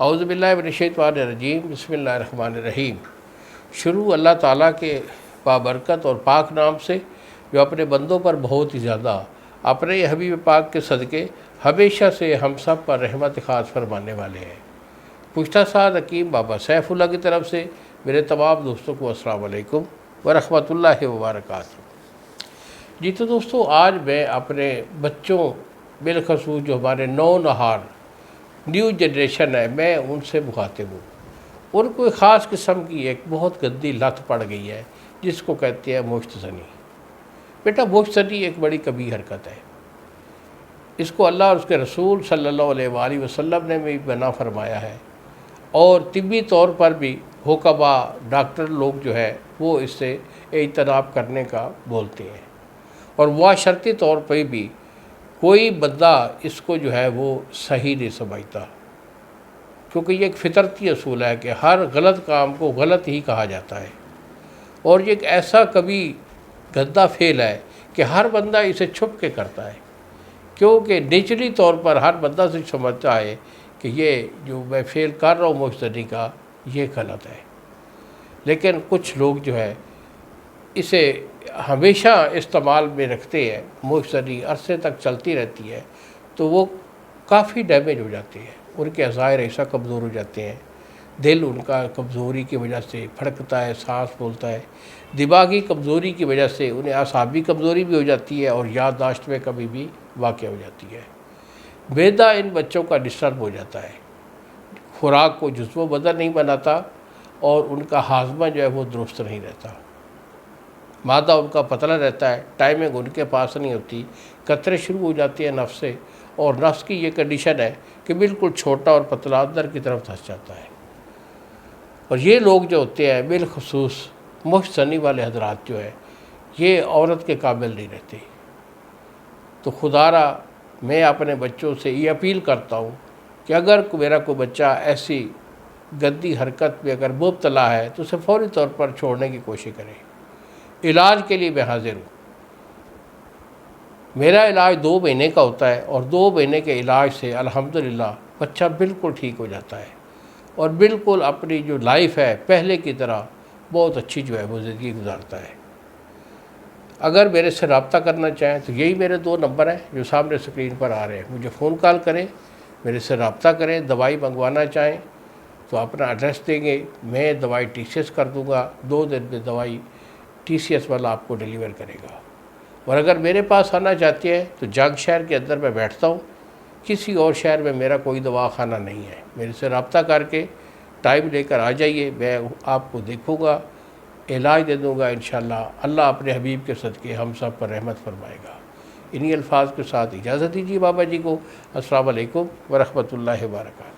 اعوذ باللہ من الشیطان الرجیم، بسم اللہ الرحمن الرحیم۔ شروع اللہ تعالیٰ کے بابرکت اور پاک نام سے، جو اپنے بندوں پر بہت ہی زیادہ اپنے حبیب پاک کے صدقے ہمیشہ سے ہم سب پر رحمت خاص فرمانے والے ہیں۔ پشتہ سعد حکیم بابا سیف اللہ کی طرف سے میرے تمام دوستوں کو السلام علیکم ورحمۃ اللہ وبرکاتہ۔ جی تو دوستو، آج میں اپنے بچوں بالخصوص جو ہمارے نونہار نیو جنریشن ہے، میں ان سے مخاطب ہوں۔ ان کو ایک خاص قسم کی ایک بہت گندی لت پڑ گئی ہے جس کو کہتے ہیں مشت زنی۔ بیٹا، مشت زنی ایک بڑی کبیح حرکت ہے۔ اس کو اللہ اور اس کے رسول صلی اللہ علیہ وآلہ وسلم نے بھی منع فرمایا ہے، اور طبی طور پر بھی حکما ڈاکٹر لوگ جو ہے وہ اس سے اجتناب کرنے کا بولتے ہیں، اور معاشرتی طور پہ بھی کوئی بندہ اس کو جو ہے وہ صحیح نہیں سمجھتا، کیونکہ یہ ایک فطرتی اصول ہے کہ ہر غلط کام کو غلط ہی کہا جاتا ہے، اور یہ ایک ایسا کبھی گندا فعل ہے کہ ہر بندہ اسے چھپ کے کرتا ہے، کیونکہ نیچرلی طور پر ہر بندہ سے سمجھتا ہے کہ یہ جو میں فعل کر رہا ہوں مشت زنی کا، یہ غلط ہے۔ لیکن کچھ لوگ جو ہے اسے ہمیشہ استعمال میں رکھتے ہیں، مشت زنی عرصے تک چلتی رہتی ہے، تو وہ کافی ڈیمیج ہو جاتے ہیں، ان کے عزائر ایسا کمزور ہو جاتے ہیں، دل ان کا کمزوری کی وجہ سے پھڑکتا ہے، سانس پھولتا ہے، دماغی کمزوری کی وجہ سے انہیں اعصابی کمزوری بھی ہو جاتی ہے، اور یادداشت میں کبھی بھی واقع ہو جاتی ہے۔ معدہ ان بچوں کا ڈسٹرب ہو جاتا ہے، خوراک کو جزو و بدل نہیں بناتا، اور ان کا ہاضمہ جو ہے وہ درست نہیں رہتا، معدہ ان کا پتلا رہتا ہے، ٹائمنگ ان کے پاس نہیں ہوتی، قطرے شروع ہو جاتی ہیں نفس سے، اور نفس کی یہ کنڈیشن ہے کہ بالکل چھوٹا اور پتلا اندر کی طرف دھس جاتا ہے۔ اور یہ لوگ جو ہوتے ہیں بالخصوص مشت زنی والے حضرات جو ہے، یہ عورت کے قابل نہیں رہتے۔ تو خدا را میں اپنے بچوں سے یہ اپیل کرتا ہوں کہ اگر میرا کوئی بچہ ایسی گندی حرکت میں اگر مبتلا ہے تو اسے فوری طور پر چھوڑنے کی کوشش کرے۔ علاج کے لیے میں حاضر ہوں۔ میرا علاج 2 مہینے کا ہوتا ہے، اور 2 مہینے کے علاج سے الحمدللہ بچہ بالکل ٹھیک ہو جاتا ہے، اور بالکل اپنی جو لائف ہے پہلے کی طرح بہت اچھی جو ہے وہ زندگی گزارتا ہے۔ اگر میرے سے رابطہ کرنا چاہیں تو یہی میرے 2 نمبر ہیں جو سامنے اسکرین پر آ رہے ہیں، مجھے فون کال کریں، میرے سے رابطہ کریں۔ دوائی منگوانا چاہیں تو اپنا ایڈریس دیں گے، میں دوائی TCS کر دوں گا، 2 دن میں دوائی TCS والا آپ کو ڈیلیور کرے گا۔ اور اگر میرے پاس آنا چاہتے ہیں تو جنگ شہر کے اندر میں بیٹھتا ہوں، کسی اور شہر میں میرا کوئی دواخانہ نہیں ہے۔ میرے سے رابطہ کر کے ٹائم لے کر آ جائیے، میں آپ کو دیکھوں گا، علاج دے دوں گا انشاءاللہ۔ اللہ اپنے حبیب کے صدقے ہم سب پر رحمت فرمائے گا۔ انہی الفاظ کے ساتھ اجازت دیجیے بابا جی کو۔ السلام علیکم ورحمۃ اللہ وبرکاتہ۔